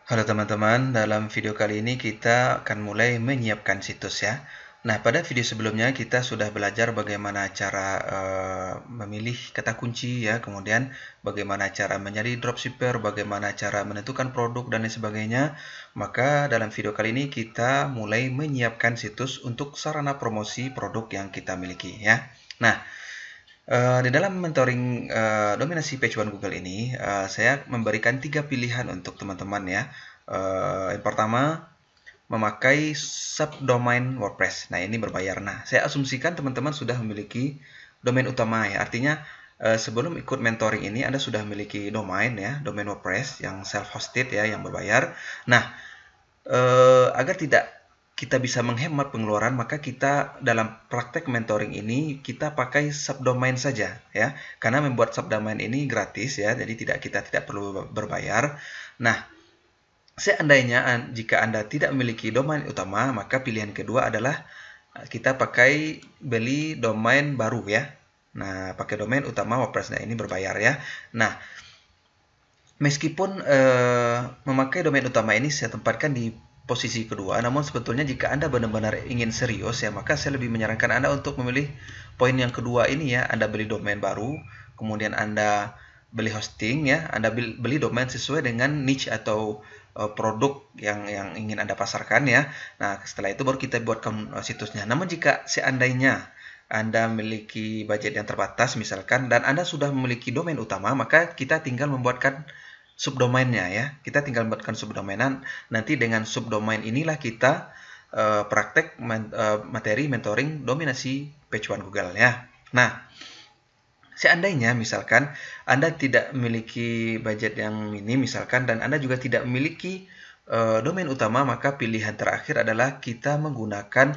Halo teman-teman, dalam video kali ini kita akan mulai menyiapkan situs ya. Nah, pada video sebelumnya kita sudah belajar bagaimana cara memilih kata kunci ya, kemudian bagaimana cara mencari dropshipper, bagaimana cara menentukan produk dan lain sebagainya. Maka dalam video kali ini kita mulai menyiapkan situs untuk sarana promosi produk yang kita miliki ya. Nah, di dalam mentoring dominasi page one Google ini, saya memberikan 3 pilihan untuk teman-teman ya. Yang pertama, memakai subdomain WordPress. Nah, ini berbayar. Nah, saya asumsikan teman-teman sudah memiliki domain utama ya. Artinya, sebelum ikut mentoring ini, Anda sudah memiliki domain ya, domain WordPress yang self-hosted ya, yang berbayar. Nah, agar tidak kita bisa menghemat pengeluaran, maka kita dalam praktek mentoring ini kita pakai subdomain saja ya. Karena membuat subdomain ini gratis ya, jadi kita tidak perlu berbayar. Nah, seandainya jika Anda tidak memiliki domain utama, maka pilihan kedua adalah kita pakai beli domain baru ya. Nah, pakai domain utama WordPress. Nah, ini berbayar ya. Nah, meskipun memakai domain utama ini saya tempatkan di posisi kedua, namun sebetulnya jika Anda benar-benar ingin serius ya, maka saya lebih menyarankan Anda untuk memilih poin yang kedua ini ya. Anda beli domain baru, kemudian Anda beli hosting ya, Anda beli domain sesuai dengan niche atau produk yang ingin Anda pasarkan ya. Nah, setelah itu baru kita buatkan situsnya. Namun jika seandainya Anda memiliki budget yang terbatas misalkan dan Anda sudah memiliki domain utama, maka kita tinggal membuatkan subdomainnya ya. Kita tinggal membuatkan subdomainan. Nanti dengan subdomain inilah kita praktek materi mentoring dominasi page one Google ya. Nah, seandainya misalkan Anda tidak memiliki budget yang minim misalkan dan Anda juga tidak memiliki domain utama, maka pilihan terakhir adalah kita menggunakan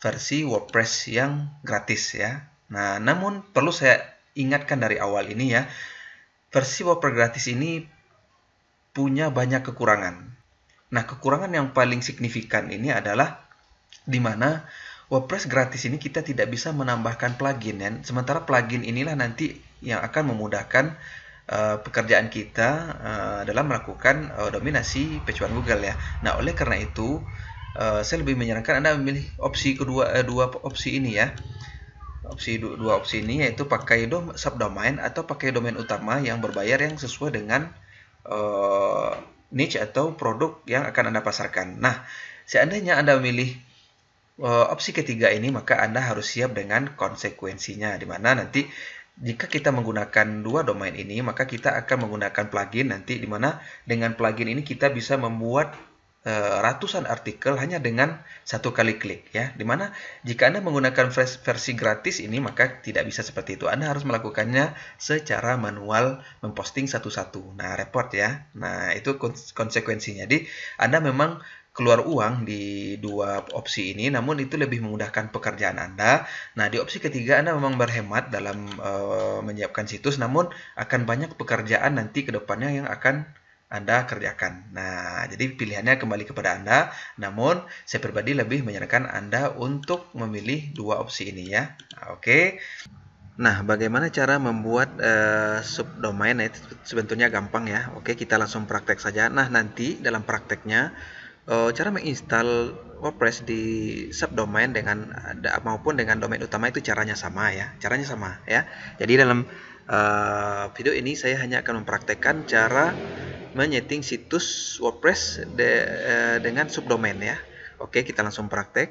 versi WordPress yang gratis ya. Nah, namun perlu saya ingatkan dari awal ini ya, versi WordPress gratis ini punya banyak kekurangan. Nah, kekurangan yang paling signifikan ini adalah di mana WordPress gratis ini kita tidak bisa menambahkan plugin ya. Sementara plugin inilah nanti yang akan memudahkan pekerjaan kita dalam melakukan dominasi page one Google ya. Nah, oleh karena itu saya lebih menyarankan Anda memilih opsi kedua, dua opsi ini ya. Dua opsi ini yaitu pakai subdomain atau pakai domain utama yang berbayar yang sesuai dengan niche atau produk yang akan Anda pasarkan. Nah, seandainya Anda memilih opsi ketiga ini, maka Anda harus siap dengan konsekuensinya, di mana nanti jika kita menggunakan dua domain ini, maka kita akan menggunakan plugin nanti, di mana dengan plugin ini kita bisa membuat ratusan artikel hanya dengan satu kali klik ya. Dimana jika Anda menggunakan versi gratis ini, maka tidak bisa seperti itu. Anda harus melakukannya secara manual, memposting satu-satu. Nah, repot ya. Nah, itu konsekuensinya. Jadi Anda memang keluar uang di dua opsi ini, namun itu lebih memudahkan pekerjaan Anda. Nah, di opsi ketiga Anda memang berhemat dalam menyiapkan situs, namun akan banyak pekerjaan nanti ke depannya yang akan Anda kerjakan. Nah, jadi pilihannya kembali kepada Anda, namun saya pribadi lebih menyarankan Anda untuk memilih dua opsi ini ya. Oke. Nah, bagaimana cara membuat subdomain? Nah, itu sebetulnya gampang ya. Oke, kita langsung praktek saja. Nah, nanti dalam prakteknya cara menginstal WordPress di subdomain dengan maupun dengan domain utama itu caranya sama ya. Caranya sama ya. Jadi dalam video ini saya hanya akan mempraktekkan cara menyeting situs WordPress dengan subdomain ya. Oke, kita langsung praktek.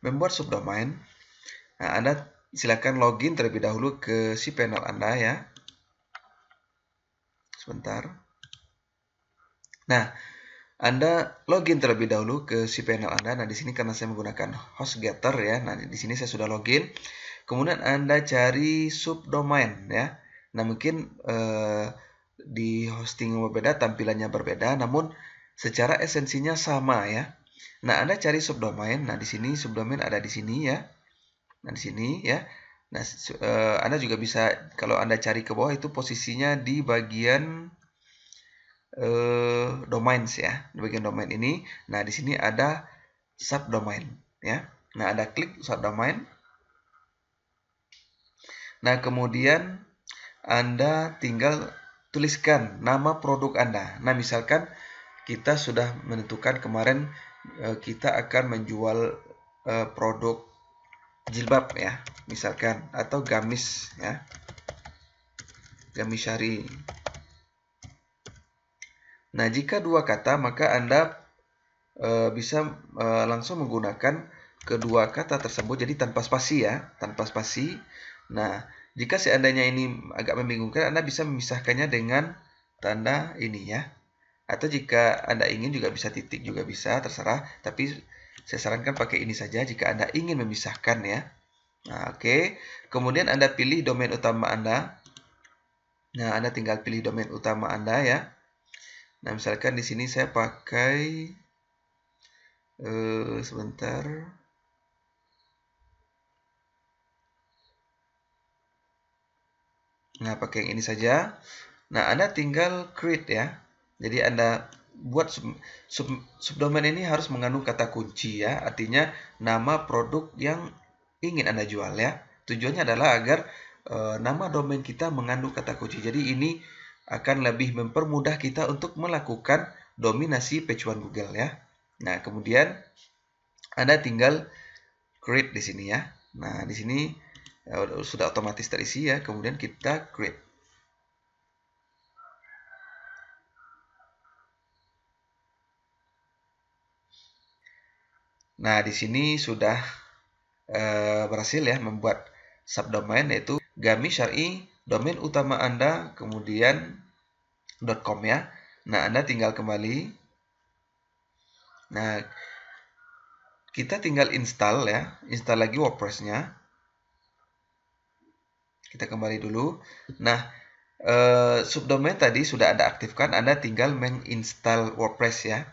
Membuat subdomain. Nah, Anda silakan login terlebih dahulu ke si panel Anda ya. Sebentar. Nah, Anda login terlebih dahulu ke si panel Anda. Nah, di sini karena saya menggunakan HostGator ya. Nah, di sini saya sudah login. Kemudian Anda cari subdomain ya. Nah, mungkin di hosting berbeda, tampilannya berbeda, namun secara esensinya sama ya. Nah, Anda cari subdomain. Nah, di sini subdomain ada di sini ya. Nah, di sini ya. Nah, Anda juga bisa kalau Anda cari ke bawah itu posisinya di bagian domains ya. Di bagian domain ini. Nah, di sini ada subdomain ya. Nah, Anda klik subdomain. Nah, kemudian Anda tinggal tuliskan nama produk Anda. Nah, misalkan kita sudah menentukan kemarin kita akan menjual produk jilbab ya, misalkan, atau gamis ya, gamis syari. Nah, jika dua kata maka Anda bisa langsung menggunakan kedua kata tersebut, jadi tanpa spasi ya, tanpa spasi. Nah, jika seandainya ini agak membingungkan, Anda bisa memisahkannya dengan tanda ini ya. Atau jika Anda ingin juga bisa titik juga bisa, terserah. Tapi saya sarankan pakai ini saja jika Anda ingin memisahkan ya. Nah, oke. Kemudian Anda pilih domain utama Anda. Nah, Anda tinggal pilih domain utama Anda ya. Nah, misalkan di sini saya pakai sebentar. Nah, pakai yang ini saja. Nah, Anda tinggal create ya. Jadi Anda buat subdomain ini harus mengandung kata kunci ya. Artinya nama produk yang ingin Anda jual ya. Tujuannya adalah agar nama domain kita mengandung kata kunci. Jadi ini akan lebih mempermudah kita untuk melakukan dominasi page one Google ya. Nah, kemudian Anda tinggal create di sini ya. Nah, di sini sudah otomatis terisi ya. Kemudian kita create. Nah, di sini sudah berhasil ya membuat subdomain, yaitu gamis syar'i, domain utama Anda, kemudian .com ya. Nah, Anda tinggal kembali. Nah, kita tinggal install ya, install lagi WordPress-nya. Kita kembali dulu. Nah, subdomain tadi sudah Anda aktifkan, Anda tinggal menginstal WordPress ya.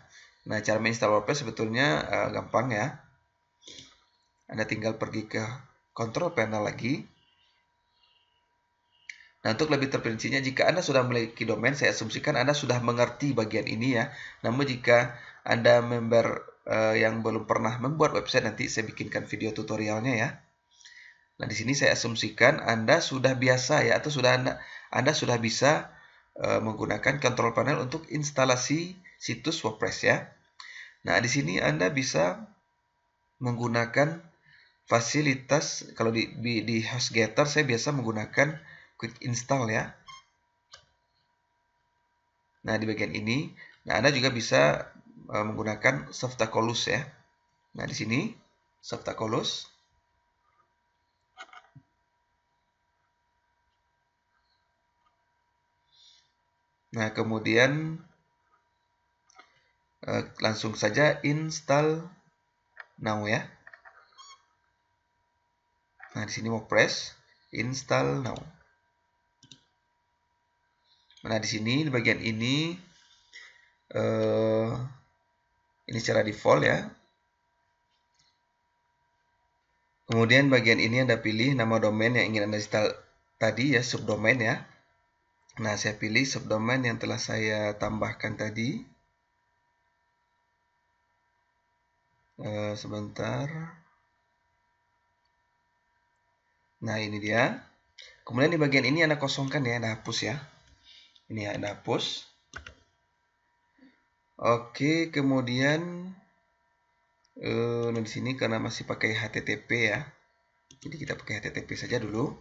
Nah, cara menginstal WordPress sebetulnya gampang ya. Anda tinggal pergi ke control panel lagi. Nah, untuk lebih terperincinya, jika Anda sudah memiliki domain, saya asumsikan Anda sudah mengerti bagian ini ya. Namun jika Anda member yang belum pernah membuat website, nanti saya bikinkan video tutorialnya ya. Nah, di sini saya asumsikan Anda sudah biasa ya, atau Anda sudah bisa menggunakan control panel untuk instalasi situs WordPress ya. Nah, di sini Anda bisa menggunakan fasilitas, kalau di HostGator saya biasa menggunakan quick install ya. Nah, di bagian ini, nah Anda juga bisa menggunakan Softaculous ya. Nah, di sini Softaculous. Nah, kemudian langsung saja install now ya. Nah, di sini WordPress install now. Nah, di sini di bagian ini secara default ya. Kemudian bagian ini Anda pilih nama domain yang ingin Anda install tadi ya, subdomain ya. Nah, saya pilih subdomain yang telah saya tambahkan tadi. Sebentar. Nah, ini dia. Kemudian di bagian ini Anda kosongkan ya, Anda hapus ya. Ini ya, Anda hapus. Oke, kemudian nah di sini karena masih pakai HTTP ya. Jadi kita pakai HTTP saja dulu.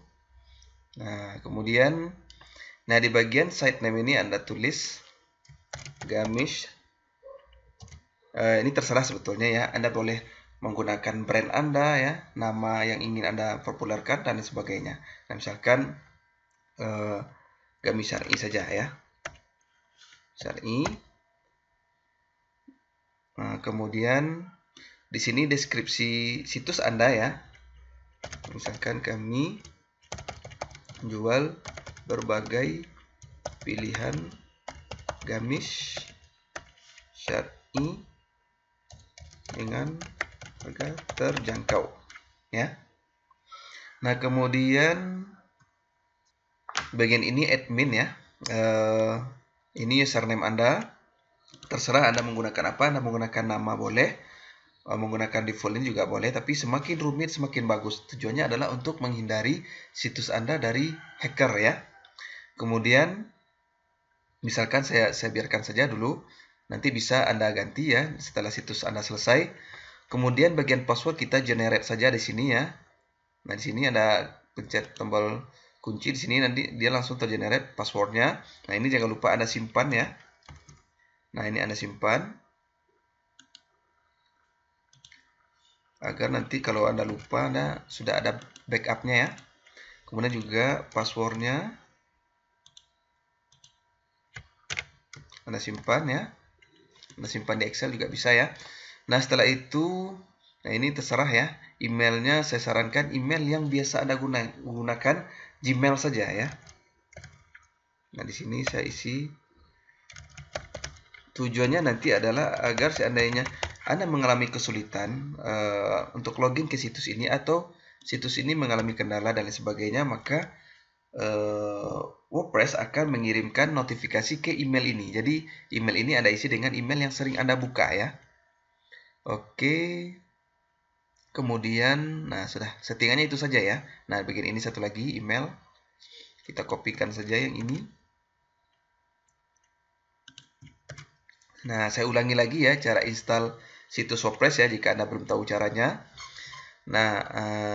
Nah, kemudian di bagian site name ini Anda tulis gamis. Ini terserah sebetulnya ya. Anda boleh menggunakan brand Anda ya, nama yang ingin Anda populerkan dan sebagainya. Nah, misalkan gamis syar'i saja ya. Syar'i. Nah, kemudian di sini deskripsi situs Anda ya. Misalkan kami jual berbagai pilihan gamis syar'i dengan harga terjangkau ya. Nah, kemudian bagian ini admin ya. Ini username Anda. Terserah Anda menggunakan apa. Anda menggunakan nama boleh, menggunakan default ini juga boleh, tapi semakin rumit semakin bagus. Tujuannya adalah untuk menghindari situs Anda dari hacker ya. Kemudian misalkan saya biarkan saja dulu. Nanti bisa Anda ganti ya setelah situs Anda selesai. Kemudian bagian password kita generate saja di sini ya. Nah, di sini Anda pencet tombol kunci di sini, nanti dia langsung tergenerate passwordnya. Nah, ini jangan lupa Anda simpan ya. Nah, ini Anda simpan agar nanti kalau Anda lupa, Anda sudah ada backupnya ya. Kemudian juga passwordnya Anda simpan ya. Anda simpan di Excel juga bisa ya. Nah, setelah itu, nah ini terserah ya. Emailnya saya sarankan email yang biasa Anda gunakan, Gmail saja ya. Nah, di sini saya isi. Tujuannya nanti adalah agar seandainya Anda mengalami kesulitan untuk login ke situs ini atau situs ini mengalami kendala dan lain sebagainya, maka WordPress akan mengirimkan notifikasi ke email ini. Jadi email ini Anda isi dengan email yang sering Anda buka ya. Oke. Kemudian, nah sudah settingannya itu saja ya. Nah, bagian ini satu lagi email. Kita kopikan saja yang ini. Nah, saya ulangi lagi ya cara install situs WordPress ya jika Anda belum tahu caranya. Nah,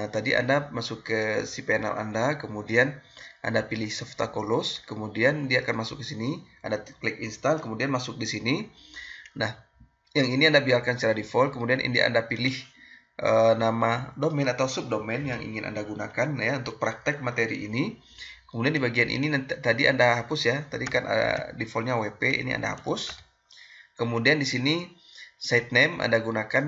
tadi Anda masuk ke si panel Anda, kemudian Anda pilih Softacolos, kemudian dia akan masuk ke sini. Anda klik install, kemudian masuk di sini. Nah, yang ini Anda biarkan secara default, kemudian ini Anda pilih nama domain atau subdomain yang ingin Anda gunakan ya untuk praktek materi ini. Kemudian di bagian ini nanti, tadi Anda hapus ya, tadi kan defaultnya WP, ini Anda hapus. Kemudian di sini site name Anda gunakan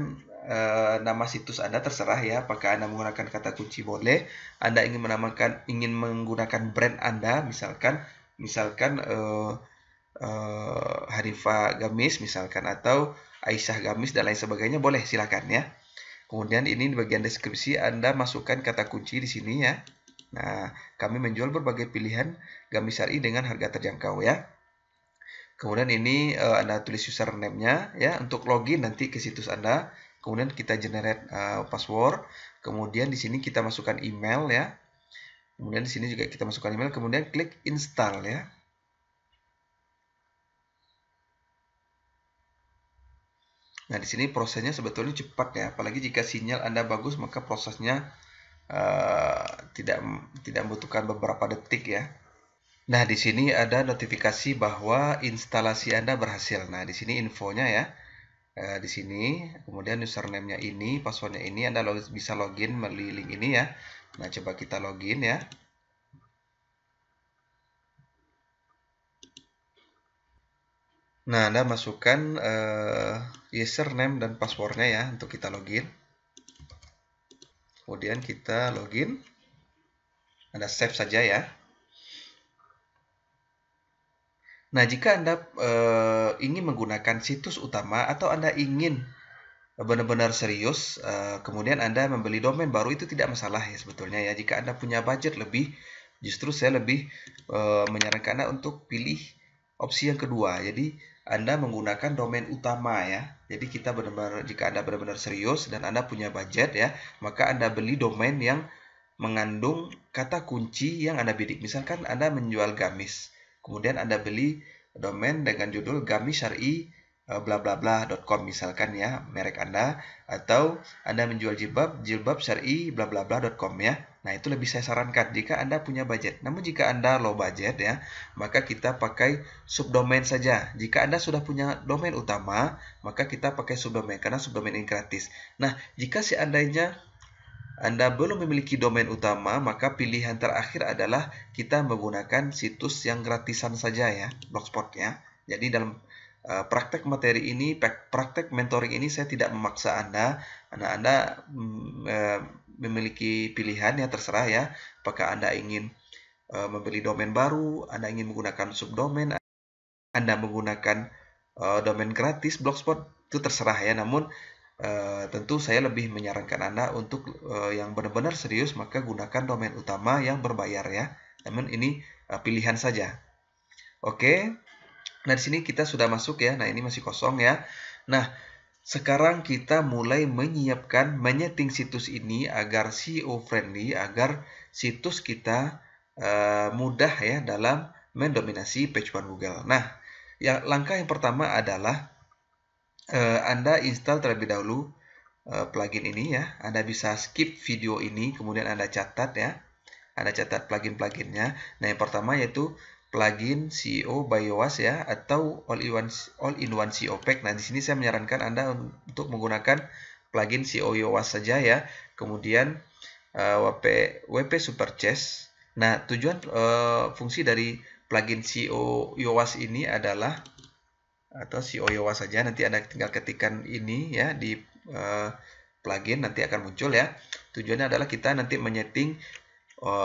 nama situs Anda terserah ya, apakah Anda menggunakan kata kunci boleh. Anda ingin menggunakan brand Anda, misalkan Hanifa Gamis misalkan, atau Aisyah Gamis dan lain sebagainya, boleh silakan ya. Kemudian ini di bagian deskripsi Anda masukkan kata kunci di sini ya. Nah, kami menjual berbagai pilihan gamis syar'i dengan harga terjangkau ya. Kemudian ini Anda tulis username-nya ya untuk login nanti ke situs Anda. Kemudian kita generate password. Kemudian di sini kita masukkan email ya. Kemudian di sini juga kita masukkan email. Kemudian klik install ya. Nah, di sini prosesnya sebetulnya cepat ya. Apalagi jika sinyal Anda bagus, maka prosesnya tidak membutuhkan beberapa detik ya. Nah, di sini ada notifikasi bahwa instalasi Anda berhasil. Nah, di sini infonya ya. Di sini, kemudian username-nya ini, passwordnya ini, Anda bisa login melalui link ini ya. Nah, coba kita login ya. Nah, Anda masukkan username dan passwordnya ya untuk kita login. Kemudian kita login. Anda save saja ya. Nah, jika Anda ingin menggunakan situs utama atau Anda ingin benar-benar serius, kemudian Anda membeli domain baru, itu tidak masalah ya sebetulnya ya. Jika Anda punya budget lebih, justru saya lebih menyarankan Anda untuk pilih opsi yang kedua. Jadi Anda menggunakan domain utama ya. Jadi jika Anda benar-benar serius dan Anda punya budget ya, maka Anda beli domain yang mengandung kata kunci yang Anda bidik. Misalkan Anda menjual gamis, kemudian Anda beli domain dengan judul gamissyari bla bla bla.com misalkan ya, merek Anda, atau Anda menjual jilbab syar'i bla bla bla.com ya. Nah, itu lebih saya sarankan jika Anda punya budget. Namun jika Anda low budget ya, maka kita pakai subdomain saja. Jika Anda sudah punya domain utama, maka kita pakai subdomain karena subdomain ini gratis. Nah, jika seandainya Anda belum memiliki domain utama, maka pilihan terakhir adalah kita menggunakan situs yang gratisan saja ya, Blogspot ya. Jadi dalam praktek materi ini, praktek mentoring ini, saya tidak memaksa Anda memiliki pilihan ya, terserah ya. Apakah Anda ingin membeli domain baru, Anda ingin menggunakan subdomain, Anda menggunakan domain gratis Blogspot, itu terserah ya. Namun tentu saya lebih menyarankan Anda untuk yang benar-benar serius, maka gunakan domain utama yang berbayar ya. Namun ini pilihan saja. Oke. Nah, di sini kita sudah masuk ya. Nah, ini masih kosong ya. Nah, sekarang kita mulai menyeting situs ini agar SEO friendly, agar situs kita mudah ya dalam mendominasi page one Google. Nah, langkah yang pertama adalah Anda install terlebih dahulu plugin ini ya. Anda bisa skip video ini, kemudian Anda catat ya. Anda catat plugin-pluginnya. Nah, yang pertama yaitu plugin CEO by Yoast ya, atau all-in-one CEO Pack. Nah, di sini saya menyarankan Anda untuk menggunakan plugin CEO Yoast saja ya. Kemudian WP Super Chest. Nah, tujuan fungsi dari plugin CEO Yoast ini adalah, atau CEO Yoast saja, nanti Anda tinggal ketikkan ini ya di plugin, nanti akan muncul ya. Tujuannya adalah kita nanti menyeting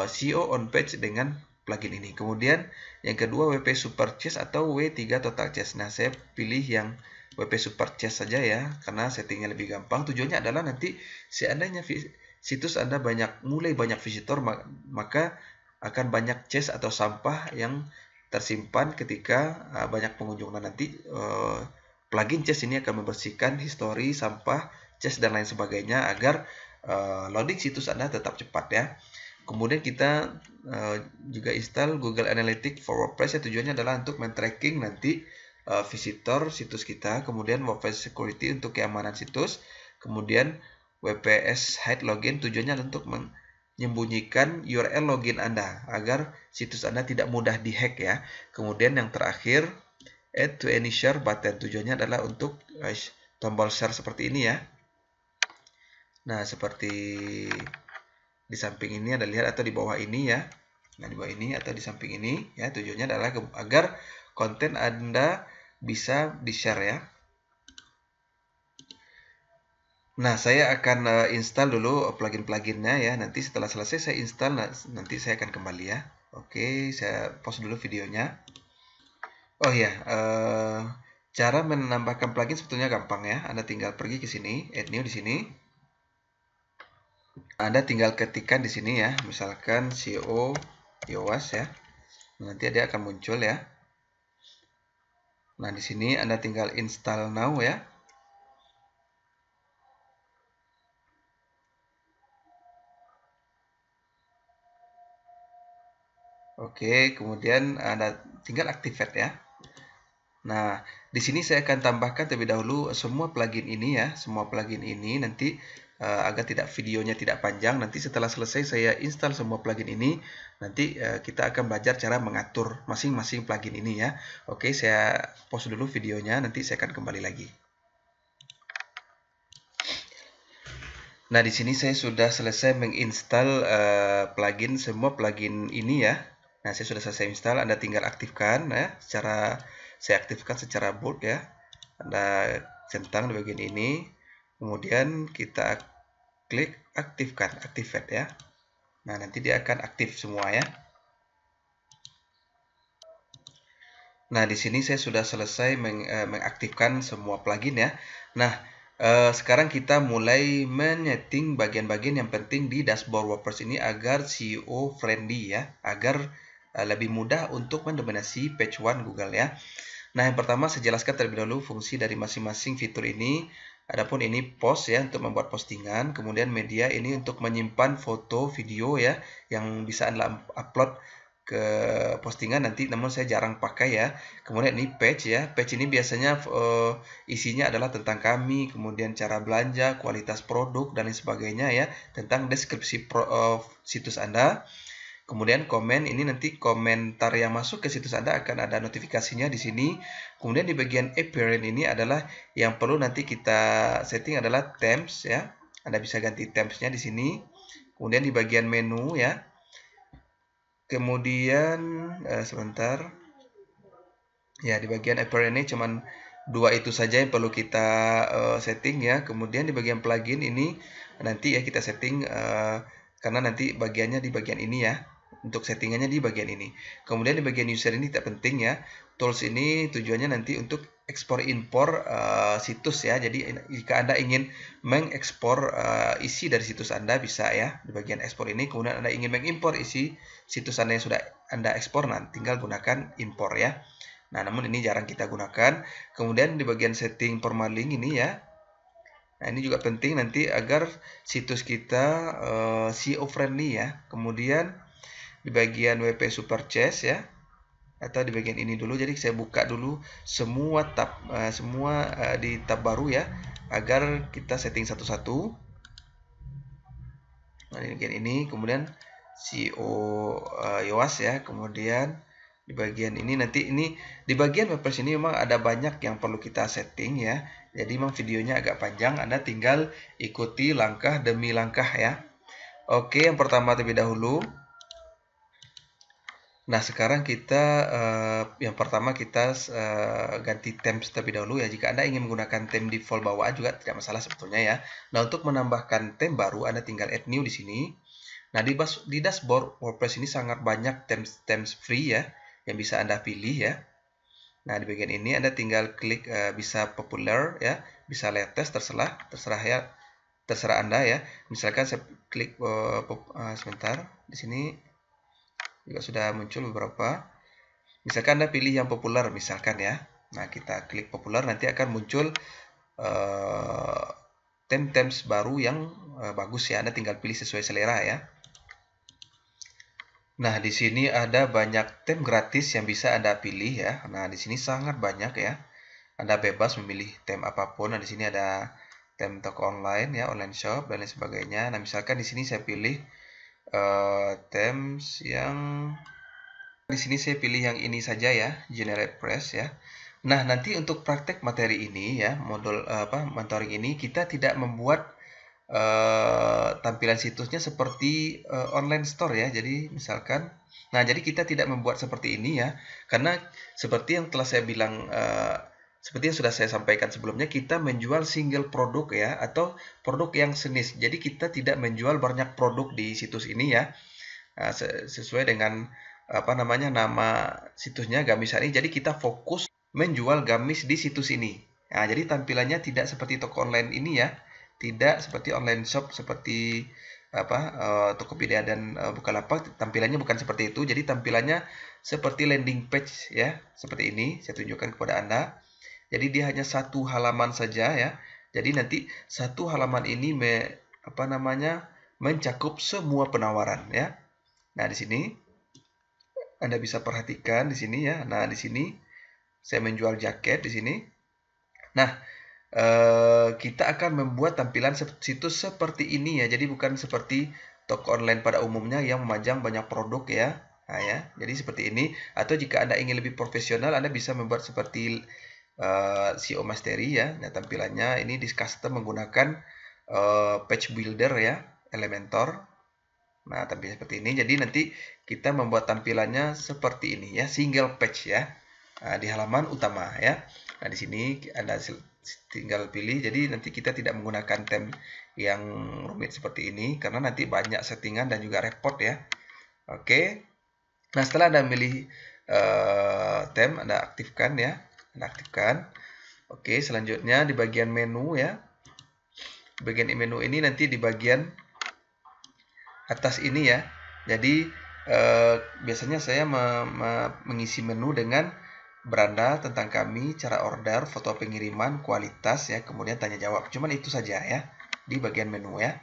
CEO on page dengan plugin ini. Kemudian yang kedua WP Super Chest atau W3 Total Chest. Nah, saya pilih yang WP Super Chest saja ya, karena settingnya lebih gampang. Tujuannya adalah nanti seandainya situs Anda mulai banyak visitor, maka akan banyak chest atau sampah yang tersimpan ketika banyak pengunjung. Nah, nanti plugin chest ini akan membersihkan histori, sampah, chest dan lain sebagainya agar loading situs Anda tetap cepat ya. Kemudian kita juga install Google Analytics for WordPress ya, tujuannya adalah untuk men-tracking nanti visitor situs kita. Kemudian WordPress Security untuk keamanan situs. Kemudian WPS Hide Login tujuannya untuk menyembunyikan URL login Anda agar situs Anda tidak mudah dihack ya. Kemudian yang terakhir Add to any share button, tujuannya adalah untuk tombol share seperti ini ya. Nah, seperti di samping ini Anda lihat, atau di bawah ini ya. Nah, di bawah ini atau di samping ini ya, tujuannya adalah agar konten Anda bisa di-share ya. Nah, saya akan install dulu plugin-pluginnya ya. Nanti setelah selesai saya install, nanti saya akan kembali ya. Oke, saya pause dulu videonya. Oh ya, cara menambahkan plugin sebetulnya gampang ya. Anda tinggal pergi ke sini, add new di sini. Anda tinggal ketikkan di sini ya, misalkan CEO Yoast ya. Nanti dia akan muncul ya. Nah, di sini Anda tinggal install now ya. Oke, kemudian Anda tinggal activate ya. Nah, di sini saya akan tambahkan terlebih dahulu semua plugin ini ya, semua plugin ini nanti agar videonya tidak panjang. Nanti setelah selesai saya install semua plugin ini, nanti kita akan belajar cara mengatur masing-masing plugin ini ya. Oke, saya pause dulu videonya, nanti saya akan kembali lagi. Nah, di sini saya sudah selesai menginstal semua plugin ini ya. Nah, saya sudah selesai install, Anda tinggal aktifkan ya, saya aktifkan secara bold ya. Anda centang di bagian ini, kemudian kita klik aktifkan, activate ya. Nah, nanti dia akan aktif semua ya. Nah, di sini saya sudah selesai mengaktifkan semua plugin ya. Nah, sekarang kita mulai menyeting bagian-bagian yang penting di dashboard WordPress ini agar SEO friendly ya, agar lebih mudah untuk mendominasi page one Google ya. Nah, yang pertama saya jelaskan terlebih dahulu fungsi dari masing-masing fitur ini. Adapun ini post ya, untuk membuat postingan, kemudian media ini untuk menyimpan foto, video ya, yang bisa Anda upload ke postingan nanti, namun saya jarang pakai ya. Kemudian ini page ya, page ini biasanya isinya adalah tentang kami, kemudian cara belanja, kualitas produk, dan lain sebagainya ya, tentang deskripsi situs Anda. Kemudian komen, ini nanti komentar yang masuk ke situs Anda akan ada notifikasinya di sini. Kemudian di bagian appearance ini adalah yang perlu nanti kita setting adalah themes ya. Anda bisa ganti themesnya di sini. Kemudian di bagian menu ya. Kemudian sebentar. Ya, di bagian appearance ini cuman dua itu saja yang perlu kita setting ya. Kemudian di bagian plugin ini nanti ya kita setting karena nanti bagiannya di bagian ini ya. Untuk settingannya di bagian ini. Kemudian di bagian user ini tidak penting ya. Tools ini tujuannya nanti untuk ekspor impor situs ya. Jadi jika Anda ingin mengekspor isi dari situs Anda bisa ya di bagian ekspor ini. Kemudian Anda ingin mengimpor isi situs Anda yang sudah Anda ekspor, nah tinggal gunakan impor ya. Nah, namun ini jarang kita gunakan. Kemudian di bagian setting permalink ini ya. Nah, ini juga penting nanti agar situs kita SEO friendly ya. Kemudian di bagian WP Super Chest ya. atau di bagian ini dulu. Jadi saya buka dulu semua tab di tab baru ya, agar kita setting satu-satu. Nah, di bagian ini kemudian CEO Yoast ya, kemudian di bagian ini nanti ini di bagian WordPress ini memang ada banyak yang perlu kita setting ya. Jadi memang videonya agak panjang, Anda tinggal ikuti langkah demi langkah ya. Oke, yang pertama terlebih dahulu. Nah, sekarang kita yang pertama kita ganti themes terlebih dahulu ya. Jika Anda ingin menggunakan theme default bawaan juga tidak masalah sebetulnya ya. Nah, untuk menambahkan theme baru, Anda tinggal add new di sini. Nah, di dashboard WordPress ini sangat banyak themes free ya yang bisa Anda pilih ya. Nah, di bagian ini Anda tinggal klik bisa popular ya, bisa latest, terserah ya, terserah Anda ya. Misalkan saya klik sebentar di sini juga sudah muncul beberapa. Misalkan Anda pilih yang populer misalkan ya. Nah, kita klik populer, nanti akan muncul themes baru yang bagus ya. Anda tinggal pilih sesuai selera ya. Nah, di sini ada banyak theme gratis yang bisa Anda pilih ya. Nah, di sini sangat banyak ya. Anda bebas memilih theme apapun. Nah, di sini ada theme toko online ya, online shop dan lain sebagainya. Nah, misalkan di sini saya pilih themes yang di sini saya pilih yang ini saja ya, Generate Press ya. Nah, nanti untuk praktek materi ini ya, modul mentoring ini kita tidak membuat tampilan situsnya seperti online store ya. Jadi misalkan, nah jadi kita tidak membuat seperti ini ya, karena seperti yang telah saya bilang, seperti yang sudah saya sampaikan sebelumnya, kita menjual single produk ya, atau produk yang senis. Jadi kita tidak menjual banyak produk di situs ini ya. Nah, sesuai dengan nama situsnya Gamisari. Jadi kita fokus menjual gamis di situs ini. Nah, jadi tampilannya tidak seperti toko online ini ya, tidak seperti online shop seperti Tokopedia dan Bukalapak. Tampilannya bukan seperti itu. Jadi tampilannya seperti landing page ya, seperti ini. Saya tunjukkan kepada Anda. Jadi dia hanya satu halaman saja ya. Jadi nanti satu halaman ini mencakup semua penawaran ya. Nah, di sini Anda bisa perhatikan di sini ya. Nah, di sini saya menjual jaket di sini. Nah, kita akan membuat tampilan situs seperti ini ya. Jadi bukan seperti toko online pada umumnya yang memajang banyak produk ya. Nah, ya. Jadi seperti ini. Atau jika Anda ingin lebih profesional, Anda bisa membuat seperti SEO Mastery ya. Nah, tampilannya ini di custom menggunakan page builder ya, Elementor. Nah, tampilnya seperti ini. Jadi nanti kita membuat tampilannya seperti ini ya, single page ya. Nah, di halaman utama ya. Nah, di sini Anda tinggal pilih. Jadi nanti kita tidak menggunakan theme yang rumit seperti ini karena nanti banyak settingan dan juga repot ya. Oke. Nah, setelah Anda milih theme, Anda aktifkan ya. Anda aktifkan. Oke, selanjutnya di bagian menu ya. Bagian menu ini nanti di bagian atas ini ya. Jadi biasanya saya mengisi menu dengan beranda tentang kami, cara order, foto pengiriman, kualitas ya, kemudian tanya jawab. Cuman itu saja ya di bagian menu ya.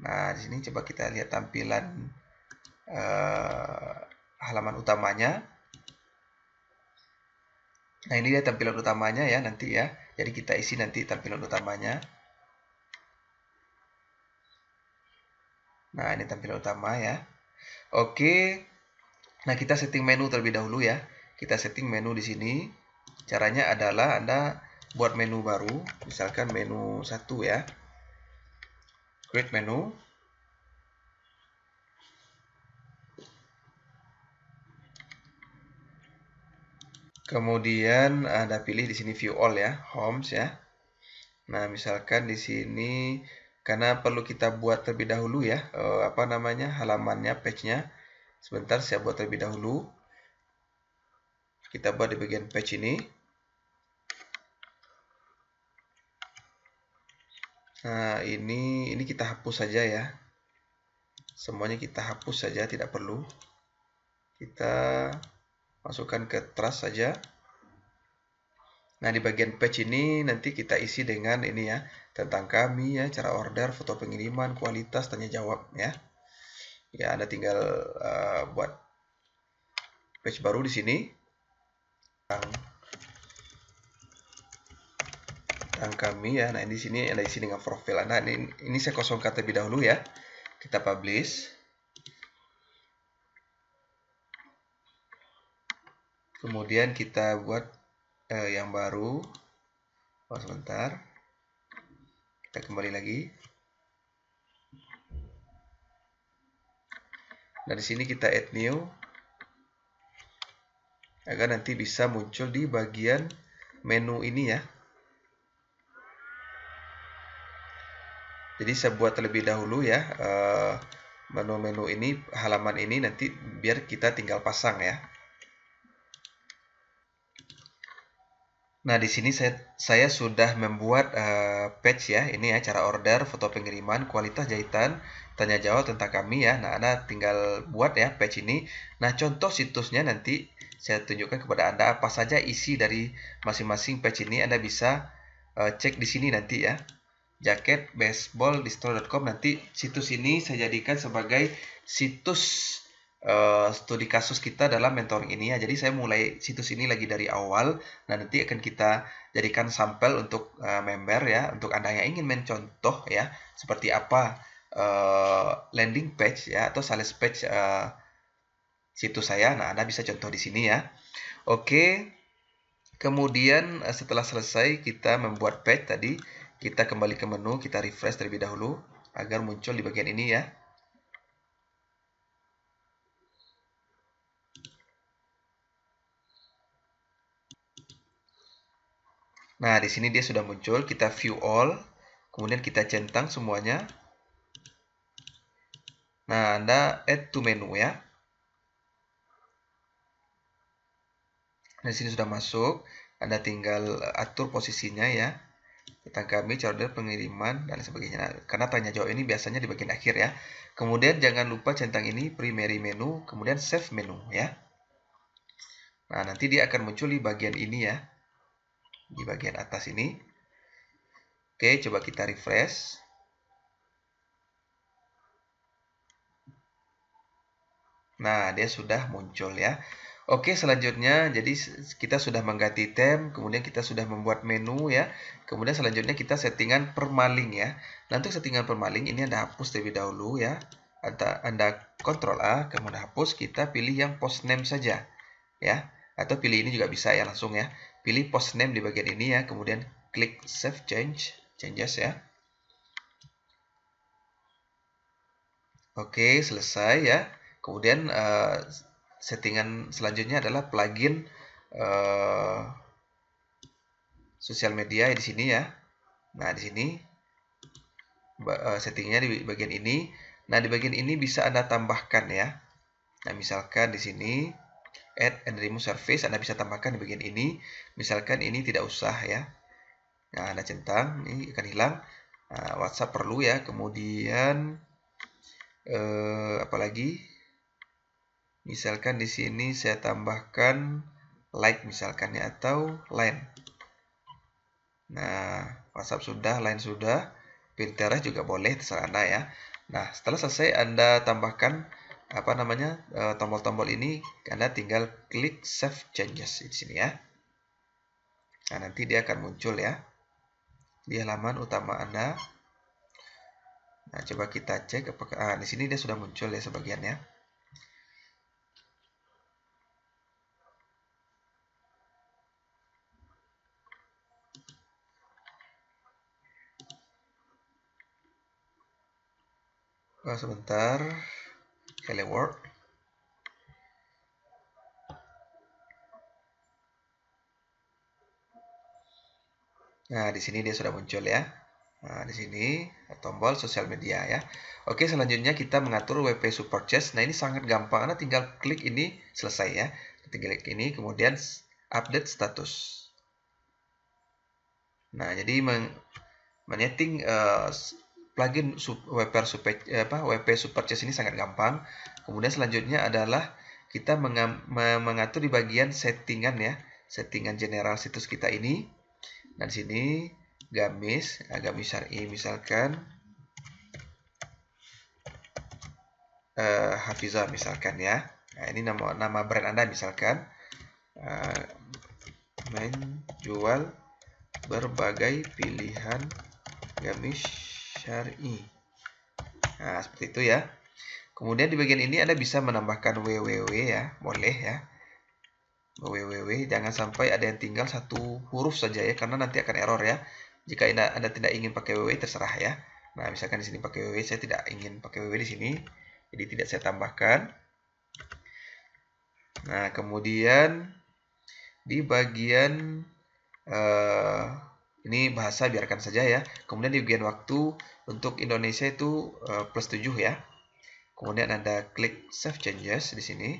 Nah, di sini coba kita lihat tampilan halaman utamanya. Nah, ini dia tampilan utamanya ya nanti ya. Jadi kita isi nanti tampilan utamanya. Nah, ini tampilan utama ya. Oke. Nah, kita setting menu terlebih dahulu ya. Kita setting menu di sini. Caranya adalah Anda buat menu baru, misalkan menu 1 ya. Create menu. Kemudian Anda pilih di sini view all ya, homes ya. Nah, misalkan di sini karena perlu kita buat terlebih dahulu ya, halamannya, page-nya. Sebentar saya buat terlebih dahulu. Kita buat di bagian page ini. Nah, ini kita hapus saja ya. Semuanya kita hapus saja, tidak perlu. Kita masukkan ke trust saja. Nah, di bagian page ini nanti kita isi dengan ini ya, tentang kami ya, cara order, foto pengiriman, kualitas, tanya jawab ya. Ya, Anda tinggal buat page baru di sini. Tentang kami ya. Nah, di sini ada isi dengan profil Anda. Ini saya kosongkan terlebih dahulu ya. Kita publish. Kemudian kita buat yang baru. Oh, sebentar. Kita kembali lagi. Nah, di sini kita add new agar nanti bisa muncul di bagian menu ini ya. Jadi saya buat terlebih dahulu ya menu-menu ini, halaman ini nanti biar kita tinggal pasang ya. Nah, di sini saya sudah membuat page ya. Ini ya cara order, foto pengiriman, kualitas jahitan, tanya jawab tentang kami ya. Nah, Anda tinggal buat ya page ini. Nah, contoh situsnya nanti saya tunjukkan kepada Anda apa saja isi dari masing-masing page ini. Anda bisa cek di sini nanti ya. Jaketbaseballdistro.com, nanti situs ini saya jadikan sebagai situs studi kasus kita dalam mentoring ini ya. Jadi saya mulai situs ini lagi dari awal. Nah, nanti akan kita jadikan sampel untuk member ya, untuk Anda yang ingin mencontoh ya seperti apa landing page ya atau sales page situs saya. Nah, Anda bisa contoh di sini ya. Oke. Kemudian setelah selesai kita membuat page tadi, kita kembali ke menu, kita refresh terlebih dahulu agar muncul di bagian ini ya. Nah, di sini dia sudah muncul, kita view all, kemudian kita centang semuanya. Nah, Anda add to menu ya. Nah, di sini sudah masuk, Anda tinggal atur posisinya ya. Tentang kami, cara order, pengiriman, dan sebagainya. Nah, karena tanya jawab ini biasanya di bagian akhir ya. Kemudian jangan lupa centang ini primary menu, kemudian save menu ya. Nah, nanti dia akan muncul di bagian ini ya. Di bagian atas ini. Oke, coba kita refresh. Nah, dia sudah muncul ya. Oke, selanjutnya jadi kita sudah mengganti theme, kemudian kita sudah membuat menu ya. Kemudian selanjutnya kita settingan permaling ya. Nah, untuk settingan permaling ini Anda hapus terlebih dahulu ya. Anda Ctrl A, kemudian hapus, kita pilih yang post name saja ya. Atau pilih ini juga bisa ya langsung ya. Pilih post name di bagian ini ya, kemudian klik save changes ya. Oke, selesai ya. Kemudian settingan selanjutnya adalah plugin sosial media di sini ya. Nah, di sini settingnya di bagian ini. Nah, di bagian ini bisa Anda tambahkan ya. Nah, misalkan di sini add and remove service, Anda bisa tambahkan di bagian ini. Misalkan ini tidak usah ya. Nah, Anda centang, ini akan hilang. Nah, WhatsApp perlu ya. Kemudian apalagi? Misalkan di sini saya tambahkan like misalkan ya, atau line. Nah, WhatsApp sudah, line sudah, Pinterest juga boleh, terserah Anda ya. Nah, setelah selesai Anda tambahkan apa namanya tombol-tombol ini, Anda tinggal klik save changes di sini ya. Nah, nanti dia akan muncul ya di halaman utama Anda. Nah, coba kita cek apakah di sini dia sudah muncul ya sebagian ya. Oh, sebentar. Hello World. Nah, di sini dia sudah muncul ya. Nah, di sini tombol sosial media ya. Oke, selanjutnya kita mengatur WP Purchase. Nah, ini sangat gampang. Anda tinggal klik ini, selesai ya. Tinggal klik ini, kemudian update status. Nah, jadi menyeting plugin WP Purchase ini sangat gampang. Kemudian selanjutnya adalah kita mengatur di bagian settingan ya. Settingan general situs kita ini. Nah, di sini gamis syar'i misalkan Hafizah misalkan ya. Nah, ini nama brand Anda misalkan menjual berbagai pilihan gamis syar'i. Nah, seperti itu ya. Kemudian di bagian ini Anda bisa menambahkan www ya, boleh ya. www, jangan sampai ada yang tinggal satu huruf saja ya, karena nanti akan error ya. Jika Anda tidak ingin pakai www, terserah ya. Nah, misalkan di sini pakai www, saya tidak ingin pakai www di sini, jadi tidak saya tambahkan. Nah, kemudian di bagian ini bahasa biarkan saja ya. Kemudian di bagian waktu untuk Indonesia itu +7 ya. Kemudian Anda klik Save Changes di sini.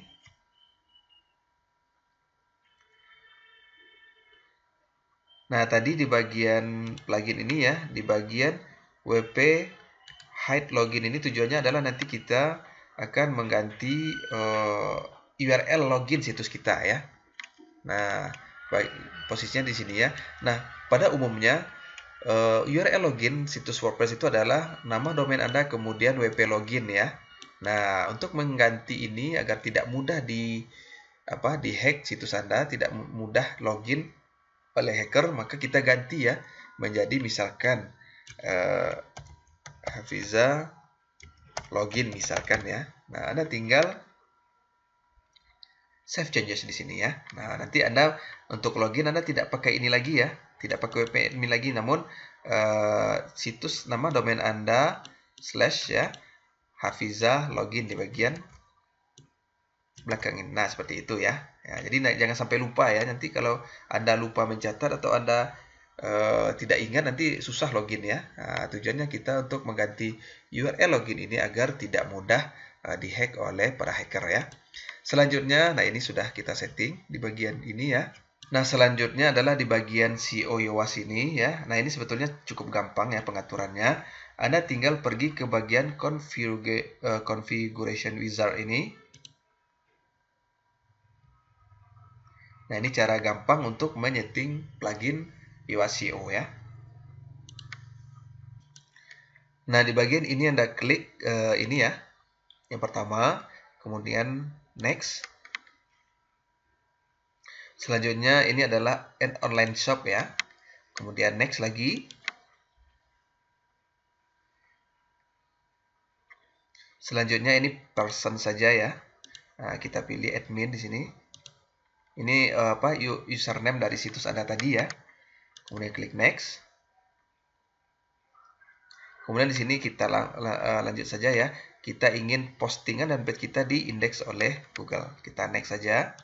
Nah, tadi di bagian plugin ini ya, di bagian WP hide login ini tujuannya adalah nanti kita akan mengganti URL login situs kita ya. Nah, baik, posisinya di sini ya. Nah, pada umumnya URL login situs WordPress itu adalah nama domain Anda kemudian WP login ya. Nah, untuk mengganti ini agar tidak mudah di-hack situs Anda, tidak mudah login oleh hacker, maka kita ganti ya menjadi misalkan Hafiza login misalkan ya. Nah, Anda tinggal save changes di sini ya. Nah, nanti Anda untuk login Anda tidak pakai ini lagi ya, tidak pakai WP admin lagi, namun situs nama domain Anda / ya Hafiza login di bagian belakang ini. Nah, seperti itu ya. Ya, jadi jangan sampai lupa ya. Nanti kalau Anda lupa mencatat atau Anda tidak ingat nanti susah login ya. Nah, tujuannya kita untuk mengganti URL login ini agar tidak mudah dihack oleh para hacker ya. Selanjutnya, nah ini sudah kita setting di bagian ini ya. Nah, selanjutnya adalah di bagian CO Yowas ini ya. Nah, ini sebetulnya cukup gampang ya pengaturannya. Anda tinggal pergi ke bagian configuration wizard ini. Nah, ini cara gampang untuk menyeting plugin Yowas CO ya. Nah, di bagian ini Anda klik ini ya. Yang pertama, kemudian next. Selanjutnya ini adalah add online shop ya. Kemudian next lagi. Selanjutnya ini person saja ya. Nah, kita pilih admin di sini. Ini username dari situs Anda tadi ya. Kemudian klik next. Kemudian di sini kita lanjut saja ya. Kita ingin postingan dan page kita diindeks oleh Google. Kita next saja.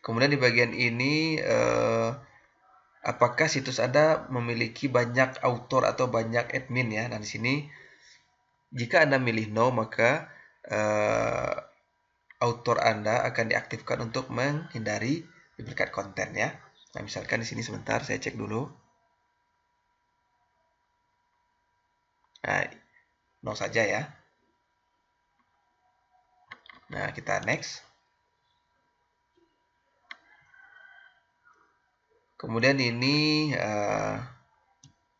Kemudian di bagian ini apakah situs Anda memiliki banyak author atau banyak admin ya. Nah, di sini jika Anda milih no, maka author Anda akan diaktifkan untuk menghindari duplikat konten ya. Nah, misalkan di sini sebentar saya cek dulu. Nah, no saja ya. Nah, kita next. Kemudian ini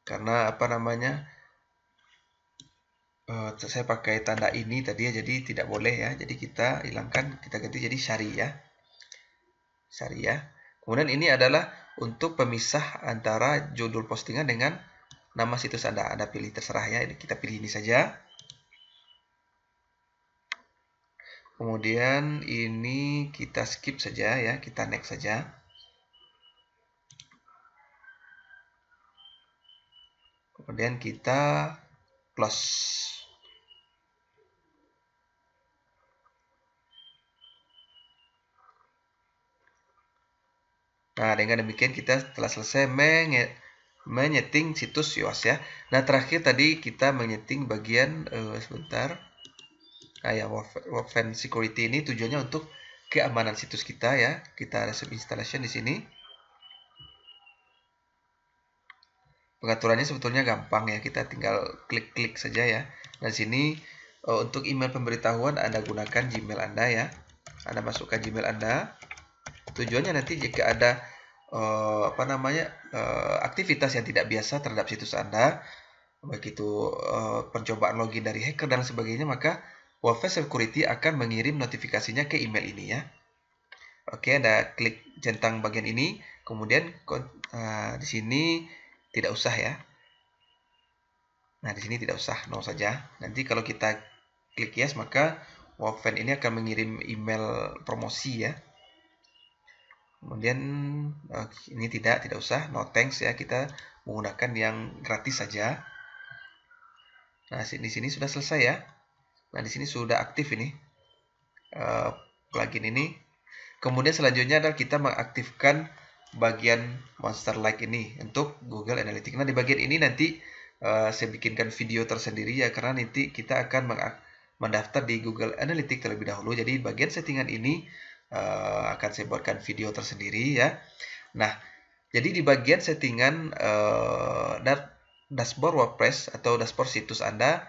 karena saya pakai tanda ini tadi ya, jadi tidak boleh ya. Jadi kita hilangkan, kita ganti jadi syari ya. Syari ya. Kemudian ini adalah untuk pemisah antara judul postingan dengan nama situs Anda. Anda pilih terserah ya. Ini kita pilih ini saja. Kemudian ini kita skip saja ya, kita next saja. Kemudian kita close. Nah, dengan demikian kita telah selesai menyeting situs Yoast ya. Nah, terakhir tadi kita menyeting bagian sebentar. Nah, ya WordFence Security ini tujuannya untuk keamanan situs kita ya. Kita ada installation di sini. Pengaturannya sebetulnya gampang ya, kita tinggal klik-klik saja ya. Nah, di sini untuk email pemberitahuan Anda gunakan Gmail Anda ya. Anda masukkan Gmail Anda. Tujuannya nanti jika ada aktivitas yang tidak biasa terhadap situs Anda, baik itu percobaan login dari hacker dan sebagainya, maka WordPress Security akan mengirim notifikasinya ke email ini ya. Oke, Anda klik centang bagian ini, kemudian di sini tidak usah ya. Nah, di sini tidak usah, no saja. Nanti kalau kita klik yes, maka WordPress ini akan mengirim email promosi ya. Kemudian ini tidak usah, no thanks ya. Kita menggunakan yang gratis saja. Nah, di sini sudah selesai ya. Nah, di sini sudah aktif ini plugin ini. Kemudian selanjutnya adalah kita mengaktifkan bagian Monster Like ini untuk Google Analytics. Nah, di bagian ini nanti saya bikinkan video tersendiri ya, karena nanti kita akan mendaftar di Google Analytics terlebih dahulu. Jadi bagian settingan ini akan saya buatkan video tersendiri ya. Nah, jadi di bagian settingan dashboard WordPress atau dashboard situs Anda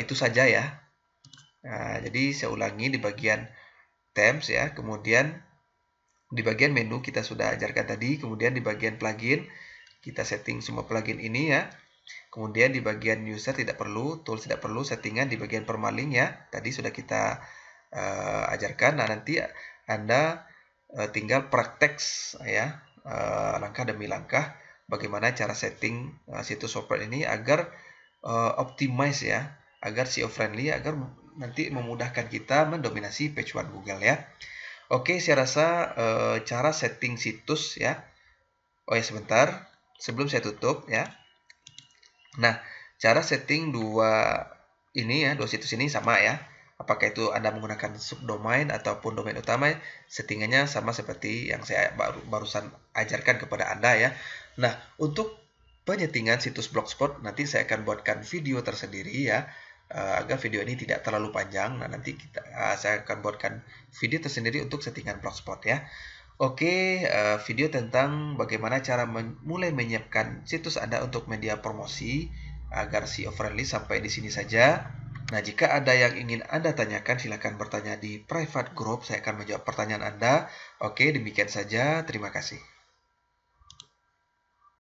itu saja ya. Nah, jadi saya ulangi di bagian themes ya, kemudian di bagian menu kita sudah ajarkan tadi, kemudian di bagian plugin kita setting semua plugin ini ya. Kemudian di bagian user tidak perlu, tools tidak perlu, settingan di bagian permalink ya. Tadi sudah kita ajarkan. Nah, nanti Anda tinggal praktek ya, langkah demi langkah bagaimana cara setting situs WordPress ini agar optimize ya, agar SEO friendly, agar nanti memudahkan kita mendominasi page one Google ya. Oke, saya rasa cara setting situs ya. Oh ya, sebentar sebelum saya tutup ya. Nah, cara setting dua situs ini sama ya. Apakah itu Anda menggunakan subdomain ataupun domain utama, settingannya sama seperti yang saya barusan ajarkan kepada Anda ya. Nah, untuk penyetingan situs Blogspot nanti saya akan buatkan video tersendiri ya, agar video ini tidak terlalu panjang. Nah, nanti saya akan buatkan video tersendiri untuk settingan Blogspot ya. Oke, video tentang bagaimana cara mulai menyiapkan situs Anda untuk media promosi agar SEO friendly sampai di sini saja. Nah, jika ada yang ingin Anda tanyakan, silakan bertanya di private group. Saya akan menjawab pertanyaan Anda. Oke, demikian saja. Terima kasih.